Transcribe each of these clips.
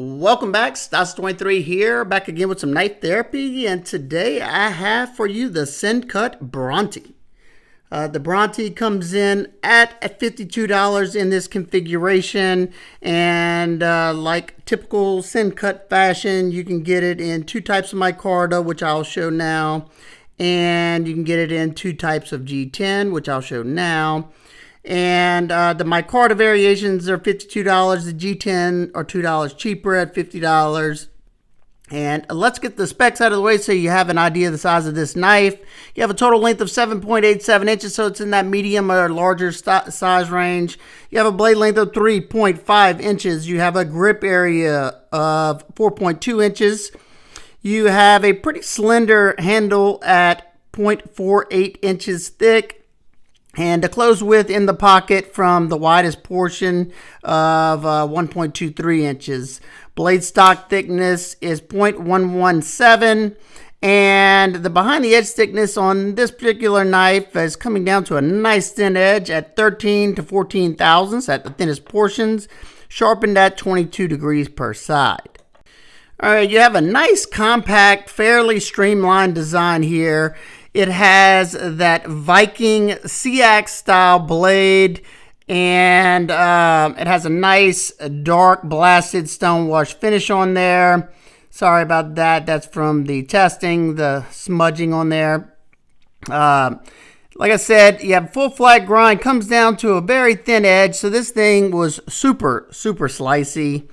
Welcome back, Stas23 here, back again with some knife therapy, and today I have for you the Sencut Bronte. The Bronte comes in at $52 in this configuration, and like typical Sencut fashion, you can get it in two types of micarta, which I'll show now, and you can get it in two types of G10, which I'll show now. And the micarta variations are $52. The G10 are $2 cheaper at $50. And let's get the specs out of the way so you have an idea of the size of this knife. You have a total length of 7.87 inches, so it's in that medium or larger size range. You have a blade length of 3.5 inches. You have a grip area of 4.2 inches. You have a pretty slender handle at 0.48 inches thick. And a close width in the pocket from the widest portion of 1.23 inches. Blade stock thickness is 0.117. And the behind the edge thickness on this particular knife is coming down to a nice thin edge at 13 to 14 thousandths at the thinnest portions, sharpened at 22 degrees per side. All right, you have a nice, compact, fairly streamlined design here. It has that Viking C-ax style blade, and it has a nice dark blasted stonewash finish on there. Sorry about that. That's from the testing, the smudging on there. Like I said, you have full flat grind, comes down to a very thin edge. So this thing was super slicey.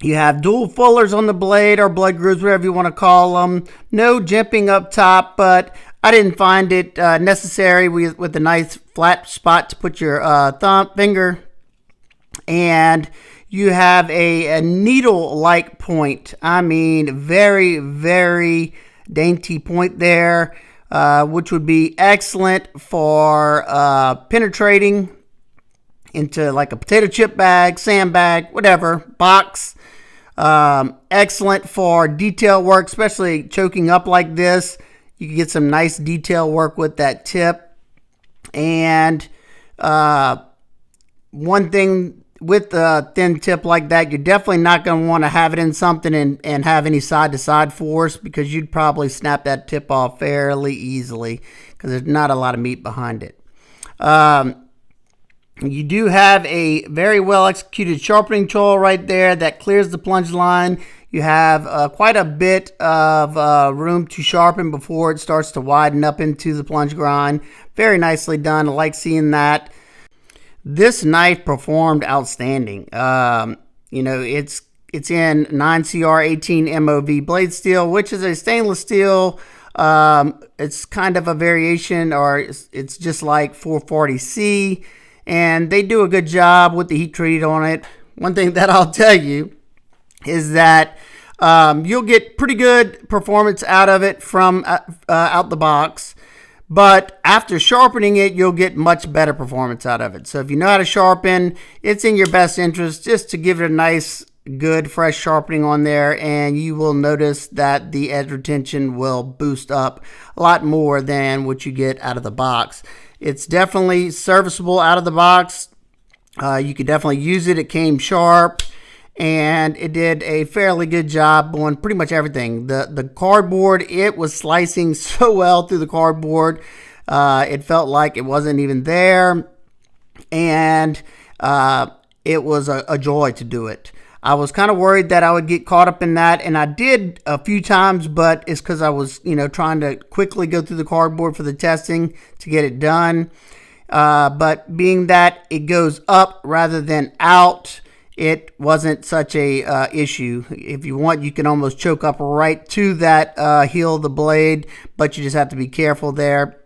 You have dual fullers on the blade, or blood grooves, whatever you want to call them. No jimping up top, but I didn't find it necessary with a nice flat spot to put your finger. And you have a needle-like point. I mean, very dainty point there, which would be excellent for penetrating into like a potato chip bag, sandbag, whatever, box. Excellent for detail work, especially choking up like this. You can get some nice detail work with that tip. And one thing with a thin tip like that, you're definitely not going to want to have it in something and have any side-to-side force, because you'd probably snap that tip off fairly easily because there's not a lot of meat behind it. You do have a very well executed sharpening tool right there that clears the plunge line. You have quite a bit of room to sharpen before it starts to widen up into the plunge grind. Very nicely done. I like seeing that. This knife performed outstanding. You know, it's in 9CR18 MOV blade steel, which is a stainless steel. It's kind of a variation, or it's just like 440C. And they do a good job with the heat treat on it. One thing that I'll tell you is that you'll get pretty good performance out of it from out the box. But after sharpening it, you'll get much better performance out of it. So if you know how to sharpen, it's in your best interest just to give it a nice, good, fresh sharpening on there. And you will notice that the edge retention will boost up a lot more than what you get out of the box. It's definitely serviceable out of the box. You could definitely use it. It came sharp, and it did a fairly good job on pretty much everything. The cardboard, it was slicing so well through the cardboard. It felt like it wasn't even there, and it was a joy to do it. I was kind of worried that I would get caught up in that, and I did a few times, but it's because I was, trying to quickly go through the cardboard for the testing to get it done. But being that it goes up rather than out, it wasn't such a issue. If you want, you can almost choke up right to that heel of the blade, but you just have to be careful there.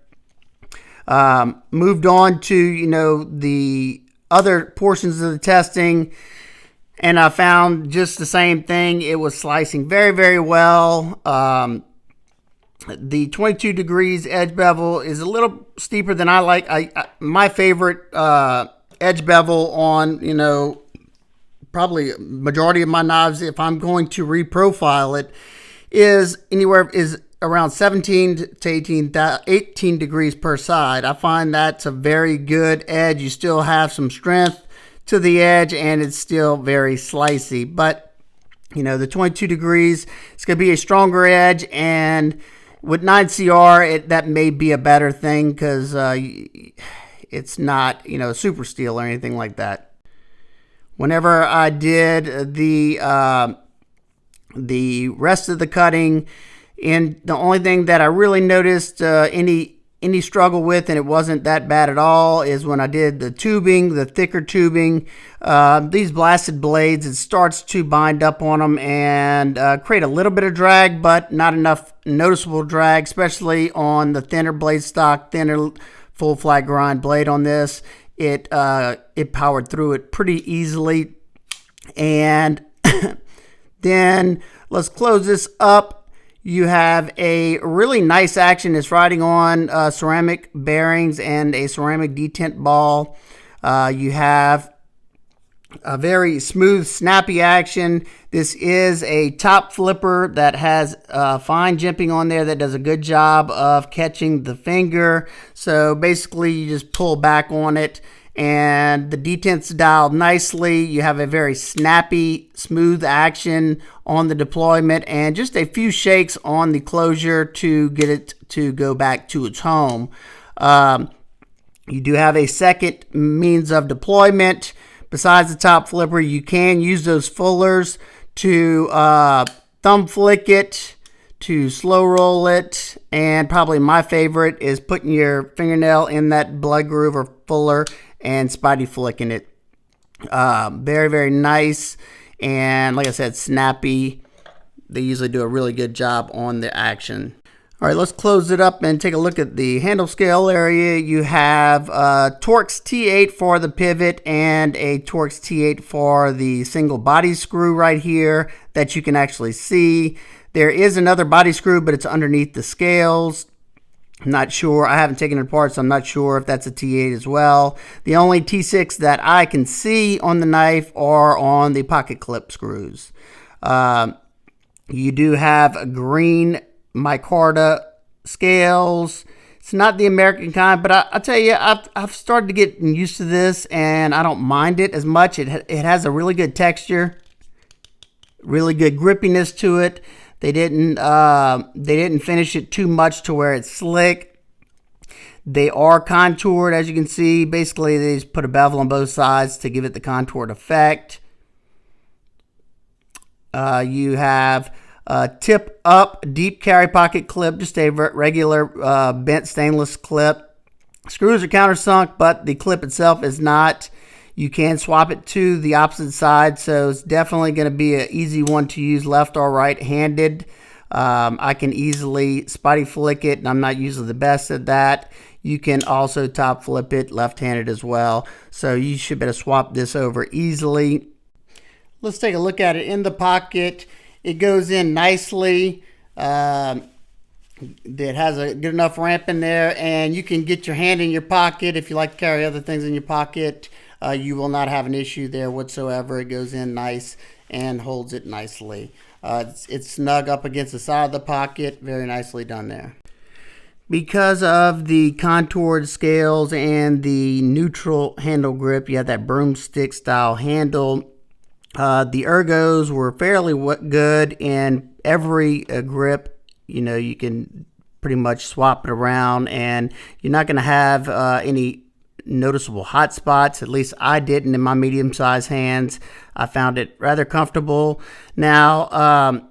Moved on to, the other portions of the testing, and I found just the same thing. It was slicing very well. The 22 degrees edge bevel is a little steeper than I like. My favorite edge bevel on, probably majority of my knives, if I'm going to reprofile it, is around 17 to 18 degrees per side. I find that's a very good edge. You still have some strength to the edge, and it's still very slicey. But you know, the 22 degrees, it's going to be a stronger edge, and with 9CR, that may be a better thing because it's not, you know, super steel or anything like that. Whenever I did the rest of the cutting, and the only thing that I really noticed any struggle with, and it wasn't that bad at all, is when I did the tubing, the thicker tubing. These blasted blades, it starts to bind up on them and create a little bit of drag, but not enough noticeable drag, especially on the thinner blade stock, thinner full flat grind blade on this. It powered through it pretty easily. And then let's close this up. You have a really nice action. It's riding on ceramic bearings and a ceramic detent ball. You have a very smooth, snappy action. This is a top flipper that has fine jimping on there that does a good job of catching the finger. So basically, you just pull back on it, and the detent's dialed nicely. You have a very snappy, smooth action on the deployment, and just a few shakes on the closure to get it to go back to its home. You do have a second means of deployment. Besides the top flipper, you can use those fullers to thumb flick it, to slow roll it, and probably my favorite is putting your fingernail in that blood groove or fuller and spidey flicking it. Very, very nice, and like I said, snappy. They usually do a really good job on the action. All right, let's close it up and take a look at the handle scale area. You have Torx T8 for the pivot and a Torx T8 for the single body screw right here that you can actually see. There is another body screw, but it's underneath the scales. I'm not sure. I haven't taken it apart, so I'm not sure if that's a T8 as well. The only T6 that I can see on the knife are on the pocket clip screws. You do have a green micarta scales. It's not the American kind, but I'll tell you, I've started to get used to this, and I don't mind it as much. It has a really good texture, really good grippiness to it. They didn't finish it too much to where it's slick. They are contoured, as you can see. Basically, they just put a bevel on both sides to give it the contoured effect. You have tip up deep carry pocket clip, just a regular bent stainless clip. Screws are countersunk, but the clip itself is not. You can swap it to the opposite side, so it's definitely going to be an easy one to use left or right handed. I can easily spidey flick it, and I'm not usually the best at that. You can also top flip it left-handed as well, so you should be able to swap this over easily. Let's take a look at it in the pocket. It goes in nicely. It has a good enough ramp in there, and you can get your hand in your pocket. If you like to carry other things in your pocket, you will not have an issue there whatsoever. It goes in nice and holds it nicely. It's snug up against the side of the pocket. Very nicely done there. Because of the contoured scales and the neutral handle grip, you have that broomstick style handle. The ergos were fairly good in every grip. You know, you can pretty much swap it around, and you're not going to have any noticeable hot spots. At least I didn't in my medium-sized hands. I found it rather comfortable. Now,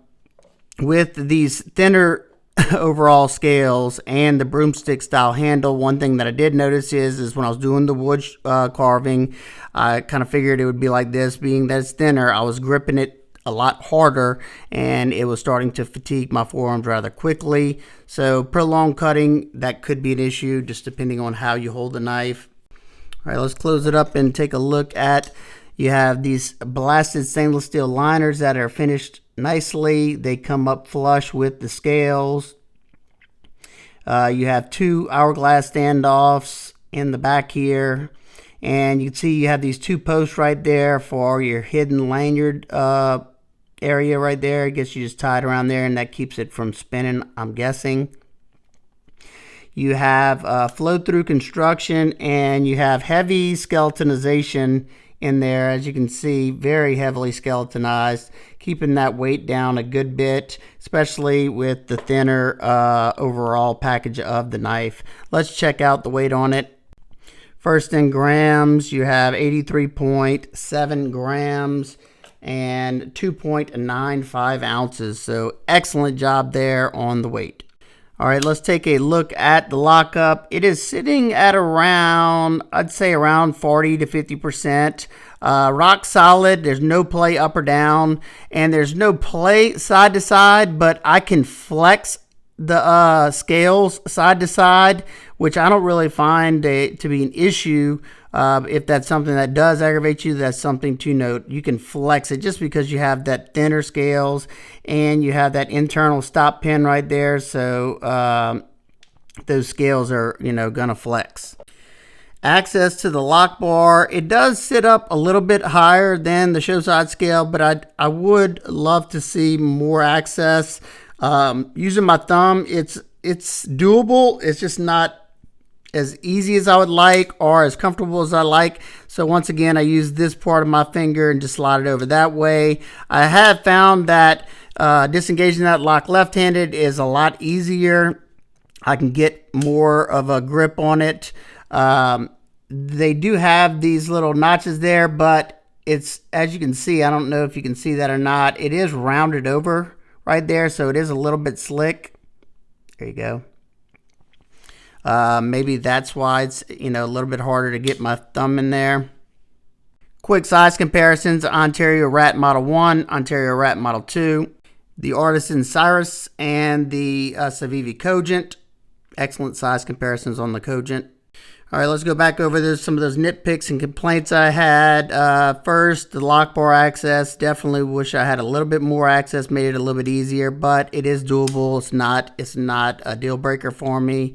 with these thinner overall scales and the broomstick style handle, one thing that I did notice is when I was doing the wood carving, I kind of figured it would be like this. Being that it's thinner, I was gripping it a lot harder, and it was starting to fatigue my forearms rather quickly. So prolonged cutting, that could be an issue, just depending on how you hold the knife. All right, let's close it up and take a look at, you have these blasted stainless steel liners that are finished nicely. They come up flush with the scales. You have two hourglass standoffs in the back here, and you can see you have these two posts right there for your hidden lanyard area right there. I guess you just tie it around there, and that keeps it from spinning, I'm guessing. You have flow-through construction, and you have heavy skeletonization in there. As you can see, very heavily skeletonized, keeping that weight down a good bit, especially with the thinner overall package of the knife. Let's check out the weight on it. First in grams, you have 83.7 grams and 2.95 ounces. So excellent job there on the weight. All right, let's take a look at the lockup. It is sitting at around, I'd say around 40 to 50%. Rock solid. There's no play up or down, and there's no play side to side, but I can flex the scales side to side, which I don't really find to be an issue. If that's something that does aggravate you, that's something to note. You can flex it just because you have that thinner scales and you have that internal stop pin right there. So those scales are, gonna flex. Access to the lock bar, it does sit up a little bit higher than the show side scale, but I would love to see more access. Using my thumb, it's doable. It's just not as easy as I would like or as comfortable as I like. So once again, I use this part of my finger and just slide it over that way. I have found that disengaging that lock left-handed is a lot easier. I can get more of a grip on it. They do have these little notches there, but it's, as you can see, I don't know if you can see that or not, it is rounded over right there, so it is a little bit slick. There you go. Maybe that's why it's, a little bit harder to get my thumb in there. Quick size comparisons: Ontario Rat Model 1, Ontario Rat Model 2, the Artisan Cyrus, and the Civivi Cogent. Excellent size comparisons on the Cogent. All right, let's go back over some of those nitpicks and complaints I had. First, the lock bar access. Definitely wish I had a little bit more access, made it a little bit easier, but it is doable. It's not a deal breaker for me.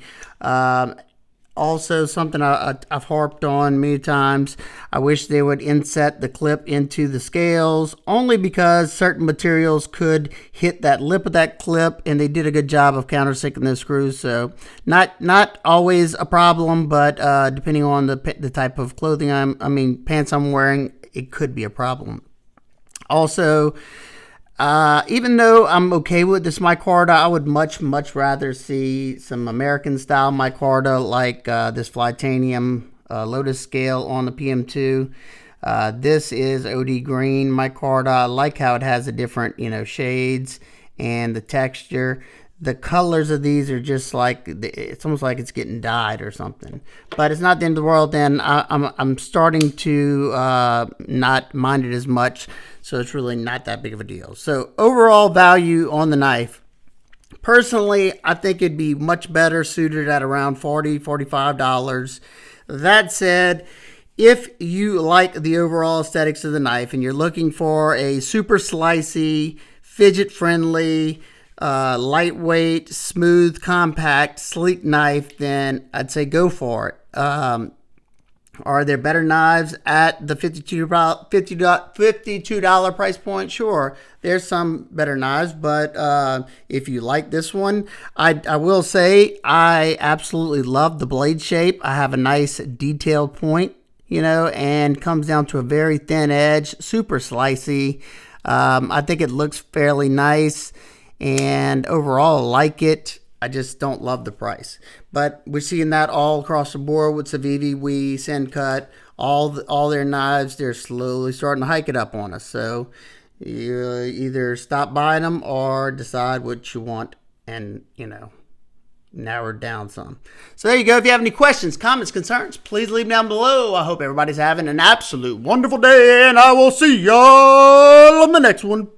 Also, something I've harped on many times, I wish they would inset the clip into the scales, only because certain materials could hit that lip of that clip, and they did a good job of countersinking those screws. So not always a problem, but depending on the type of clothing pants I'm wearing, it could be a problem. Also, even though I'm okay with this micarta, I would much rather see some American style micarta like this Flytanium Lotus scale on the PM2. This is OD green micarta. I like how it has the different shades and the texture. The colors of these are just like, it's almost like it's getting dyed or something. But it's not the end of the world. Then I'm starting to not mind it as much. So it's really not that big of a deal. So overall value on the knife. Personally, I think it'd be much better suited at around $40, $45. That said, if you like the overall aesthetics of the knife and you're looking for a super slicey, fidget friendly, lightweight, smooth, compact, sleek knife, then I'd say go for it. Are there better knives at the $52 price point? Sure, there's some better knives, but if you like this one, I will say I absolutely love the blade shape. I have a nice detailed point, and comes down to a very thin edge, super slicey. I think it looks fairly nice, and overall I like it. I just don't love the price. But we're seeing that all across the board with Civivi, Sencut, all their knives. They're slowly starting to hike it up on us. So you either stop buying them or decide what you want and, narrow it down some. So there you go. If you have any questions, comments, concerns, please leave them down below. I hope everybody's having an absolute wonderful day, and I will see y'all on the next one.